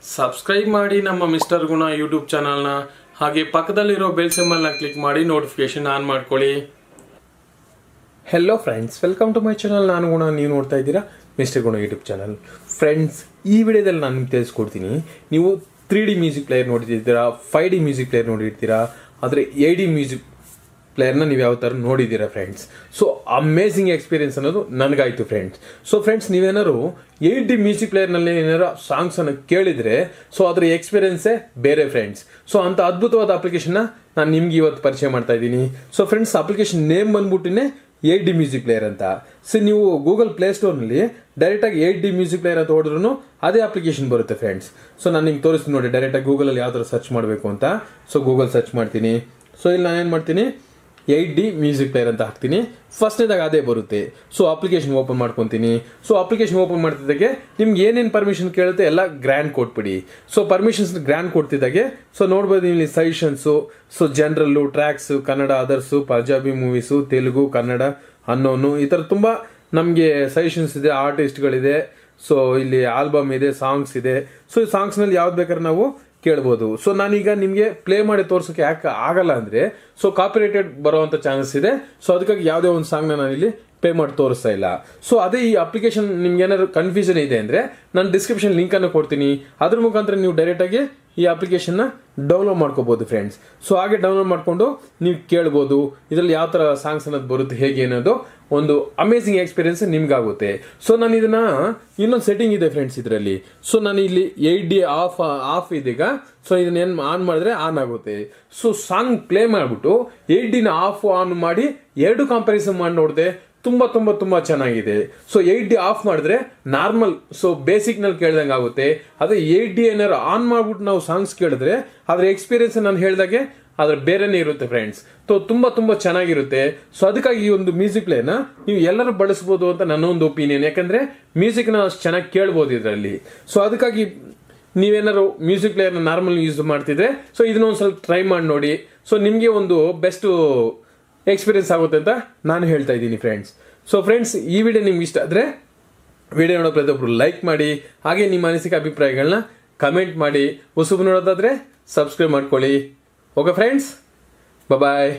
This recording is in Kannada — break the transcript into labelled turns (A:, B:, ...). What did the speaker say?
A: ಸಬ್ಸ್ಕ್ರೈಬ್ ಮಾಡಿ ನಮ್ಮ ಮಿಸ್ಟರ್ ಗುಣ ಯೂಟ್ಯೂಬ್ ಚಾನಲ್ನ. ಹಾಗೆ ಪಕ್ಕದಲ್ಲಿರೋ ಬೆಲ್ ಸಿಂಬಲ್ನ ಕ್ಲಿಕ್ ಮಾಡಿ ನೋಟಿಫಿಕೇಶನ್ ಆನ್ ಮಾಡ್ಕೊಳ್ಳಿ. Hello friends, welcome to my channel. ನಾನು ಗುಣ, ನೀವು ನೋಡ್ತಾ ಇದ್ದೀರಾ ಮಿಸ್ಟರ್ ಗುಣ ಯೂಟ್ಯೂಬ್ ಚಾನಲ್. ಫ್ರೆಂಡ್ಸ್, ಈ ವಿಡಿಯೋದಲ್ಲಿ ನಾನು ನಿಮ್ಗೆ ತಿಳಿಸ್ಕೊಡ್ತೀನಿ. ನೀವು 3D ಮ್ಯೂಸಿಕ್ ಪ್ಲೇಯರ್ ನೋಡಿರ್ತೀರಾ, 5D ಮ್ಯೂಸಿಕ್ ಪ್ಲೇಯರ್ ನೋಡಿರ್ತೀರಾ, ಆದರೆ 8D ಮ್ಯೂಸಿಕ್ ಪ್ಲೇಯರ್ನ ನೀವು ಯಾವ ಥರ ನೋಡಿದ್ದೀರಾ ಫ್ರೆಂಡ್ಸ್. ಸೊ ಅಮೇಝಿಂಗ್ ಎಕ್ಸ್ಪೀರಿಯನ್ಸ್ ಅನ್ನೋದು ನನಗಾಯಿತು ಫ್ರೆಂಡ್ಸ್. ಸೊ ಫ್ರೆಂಡ್ಸ್, ನೀವೇನಾದ್ರು 8D ಮ್ಯೂಸಿಕ್ ಪ್ಲೇಯರ್ನಲ್ಲಿ ಏನಾರು ಸಾಂಗ್ಸನ್ನು ಕೇಳಿದರೆ ಸೊ ಅದರ ಎಕ್ಸ್ಪೀರಿಯನ್ಸೇ ಬೇರೆ ಫ್ರೆಂಡ್ಸ್. ಸೊ ಅಂಥ ಅದ್ಭುತವಾದ ಅಪ್ಲಿಕೇಶನ್ನ ನಾನು ನಿಮ್ಗೆ ಇವತ್ತು ಪರಿಚಯ ಮಾಡ್ತಾ ಇದ್ದೀನಿ. ಸೊ ಫ್ರೆಂಡ್ಸ್, ಅಪ್ಲಿಕೇಶನ್ ನೇಮ್ ಬಂದ್ಬಿಟ್ಟಿನೇ 8D ಮ್ಯೂಸಿಕ್ ಪ್ಲೇಯರ್ ಅಂತ. ಸೊ ನೀವು ಗೂಗಲ್ ಪ್ಲೇಸ್ಟೋರ್ನಲ್ಲಿ ಡೈರೆಕ್ಟಾಗಿ 8D ಮ್ಯೂಸಿಕ್ ಪ್ಲೇಯರ್ ಅಂತ ಹೊಡೆದ್ರೂ ಅದೇ ಅಪ್ಲಿಕೇಶನ್ ಬರುತ್ತೆ ಫ್ರೆಂಡ್ಸ್. ಸೊ ನಾನು ನಿಮ್ಗೆ ತೋರಿಸ್ತೀನಿ ನೋಡಿ, ಡೈರೆಕ್ಟಾಗಿ ಗೂಗಲಲ್ಲಿ ಯಾವ ಥರ ಸರ್ಚ್ ಮಾಡಬೇಕು ಅಂತ. ಸೊ ಗೂಗಲ್ ಸರ್ಚ್ ಮಾಡ್ತೀನಿ. ಸೊ ಇಲ್ಲಿ ನಾನೇನು ಮಾಡ್ತೀನಿ, 8D ಮ್ಯೂಸಿಕ್ ಪ್ಲೇಯರ್ ಅಂತ ಹಾಕ್ತೀನಿ. ಫಸ್ಟ್ನೇದಾಗ ಅದೇ ಬರುತ್ತೆ. ಸೊ ಅಪ್ಲಿಕೇಶನ್ ಓಪನ್ ಮಾಡ್ಕೊತೀನಿ. ಸೊ ಅಪ್ಲಿಕೇಶನ್ ಓಪನ್ ಮಾಡ್ತಿದ್ದಾಗೆ ನಿಮ್ಗೆ ಏನೇನು ಪರ್ಮಿಷನ್ ಕೇಳುತ್ತೆ ಎಲ್ಲ ಗ್ರ್ಯಾಂಡ್ ಕೊಟ್ಬಿಡಿ. ಸೊ ಪರ್ಮಿಷನ್ಸ್ ಗ್ರ್ಯಾಂಡ್ ಕೊಡ್ತಿದ್ದಾಗೆ ಸೊ ನೋಡ್ಬೋದು ಇಲ್ಲಿ ಸಜೆಷನ್ಸು, ಸೊ ಜನರಲ್ಲು, tracks, Kannada, others, Punjabi movies, Telugu, Kannada, ಅನ್ನೋನು, ಈ ಥರ ತುಂಬ ನಮಗೆ ಸಜೆಷನ್ಸ್ ಇದೆ, ಆರ್ಟಿಸ್ಟ್ಗಳಿದೆ. ಸೊ ಇಲ್ಲಿ ಆಲ್ಬಮ್ ಇದೆ, ಸಾಂಗ್ಸ್ ಇದೆ. ಸೊ ಈ ಸಾಂಗ್ಸ್ನಲ್ಲಿ ಯಾವ್ದು ಬೇಕಾದ್ರೆ ನಾವು ಕೇಳ್ಬೋದು. ಸೊ ನಾನೀಗ ನಿಮಗೆ ಪ್ಲೇ ಮಾಡಿ ತೋರ್ಸೋಕೆ ಯಾಕೆ ಆಗಲ್ಲ ಅಂದರೆ ಸೊ ಕಾಪಿರೈಟೆಡ್ ಬರೋವಂಥ ಚಾನ್ಸಸ್ ಇದೆ. ಸೊ ಅದಕ್ಕಾಗಿ ಯಾವುದೇ ಒಂದು ಸಾಂಗ್ನ ನಾನಿಲ್ಲಿ ಪೇ ಮಾಡಿ ತೋರಿಸ್ತಾ ಇಲ್ಲ. ಸೊ ಅದೇ ಈ ಅಪ್ಲಿಕೇಶನ್ ನಿಮ್ಗೆ ಏನಾದ್ರು ಕನ್ಫ್ಯೂಷನ್ ಇದೆ ಅಂದರೆ ನಾನು ಡಿಸ್ಕ್ರಿಪ್ಷನ್ ಲಿಂಕನ್ನು ಕೊಡ್ತೀನಿ. ಅದ್ರ ಮುಖಾಂತರ ನೀವು ಡೈರೆಕ್ಟಾಗಿ ಈ ಅಪ್ಲಿಕೇಶನ್ನ ಡೌನ್ಲೋಡ್ ಮಾಡ್ಕೋಬೋದು ಫ್ರೆಂಡ್ಸ್. ಸೊ ಹಾಗೆ ಡೌನ್ಲೋಡ್ ಮಾಡಿಕೊಂಡು ನೀವು ಕೇಳ್ಬೋದು. ಇದರಲ್ಲಿ ಯಾವ ಥರ ಸಾಂಗ್ಸ್ ಅನ್ನೋದು ಬರುತ್ತೆ, ಹೇಗೆ ಅನ್ನೋದು ಒಂದು ಅಮೇಝಿಂಗ್ ಎಕ್ಸ್ಪೀರಿಯನ್ಸ್ ನಿಮ್ಗಾಗುತ್ತೆ. ಸೊ ನಾನು ಇದನ್ನ ಇನ್ನೊಂದು ಸೆಟ್ಟಿಂಗ್ ಇದೆ ಫ್ರೆಂಡ್ಸ್ ಇದರಲ್ಲಿ. ಸೊ ನಾನು ಇಲ್ಲಿ 8D ಆಫ್ ಇದೀಗ. ಸೊ ಇದನ್ನ ಏನು ಆನ್ ಮಾಡಿದ್ರೆ ಆನ್ ಆಗುತ್ತೆ. ಸೊ ಸಾಂಗ್ ಪ್ಲೇ ಮಾಡಿಬಿಟ್ಟು 8Dನ ಆಫ್ ಆನ್ ಮಾಡಿ ಎರಡು ಕಂಪ್ಯಾರಿಸನ್ ಮಾಡಿ ನೋಡಿದೆ. ತುಂಬ ತುಂಬ ತುಂಬ ಚೆನ್ನಾಗಿದೆ. ಸೊ 8D ಆಫ್ ಮಾಡಿದ್ರೆ ನಾರ್ಮಲ್, ಸೊ ಬೇಸಿಕ್ನಲ್ಲಿ ಕೇಳ್ದಂಗೆ ಆಗುತ್ತೆ. ಅದೇ 8D ಏನಾರು ಆನ್ ಮಾಡ್ಬಿಟ್ಟು ನಾವು ಸಾಂಗ್ಸ್ ಕೇಳಿದ್ರೆ ಅದ್ರ ಎಕ್ಸ್ಪೀರಿಯನ್ಸ್ ನಾನು ಹೇಳ್ದಾಗೆ ಅದ್ರ ಬೇರೆನೇ ಇರುತ್ತೆ ಫ್ರೆಂಡ್ಸ್. ಸೊ ತುಂಬ ತುಂಬ ಚೆನ್ನಾಗಿರುತ್ತೆ. ಸೊ ಅದಕ್ಕಾಗಿ ಈ ಒಂದು ಮ್ಯೂಸಿಕ್ ಪ್ಲೇನ ನೀವು ಎಲ್ಲರೂ ಬಳಸ್ಬೋದು ಅಂತ ನನ್ನ ಒಂದು ಒಪಿನಿಯನ್. ಯಾಕಂದ್ರೆ ಮ್ಯೂಸಿಕ್ನ ಅಷ್ಟು ಚೆನ್ನಾಗಿ ಕೇಳ್ಬೋದು ಇದರಲ್ಲಿ. ಸೊ ಅದಕ್ಕಾಗಿ ನೀವೇನಾದ್ರು ಮ್ಯೂಸಿಕ್ ಪ್ಲೇಯರ್ನ ನಾರ್ಮಲ್ ಯೂಸ್ ಮಾಡ್ತಿದ್ರೆ ಸೊ ಇದನ್ನ ಒಂದು ಸ್ವಲ್ಪ ಟ್ರೈ ಮಾಡಿ ನೋಡಿ. ಸೊ ನಿಮಗೆ ಒಂದು ಬೆಸ್ಟ್ ಎಕ್ಸ್ಪೀರಿಯನ್ಸ್ ಆಗುತ್ತೆ ಅಂತ ನಾನು ಹೇಳ್ತಾ ಇದ್ದೀನಿ ಫ್ರೆಂಡ್ಸ್. ಸೊ ಫ್ರೆಂಡ್ಸ್, ಈ ವಿಡಿಯೋ ನಿಮ್ಗೆ ಇಷ್ಟ ಆದರೆ ವಿಡಿಯೋ ನೋಡೋ ಪ್ರತಿಯೊಬ್ಬರು ಲೈಕ್ ಮಾಡಿ. ಹಾಗೆ ನಿಮ್ಮ ಅನಿಸಿಕೆ ಅಭಿಪ್ರಾಯಗಳನ್ನ ಕಮೆಂಟ್ ಮಾಡಿ. ಹೊಸಬು ನೋಡೋದಾದ್ರೆ ಸಬ್ಸ್ಕ್ರೈಬ್ ಮಾಡ್ಕೊಳ್ಳಿ. ಓಕೆ ಫ್ರೆಂಡ್ಸ್, ಬಾಯ್.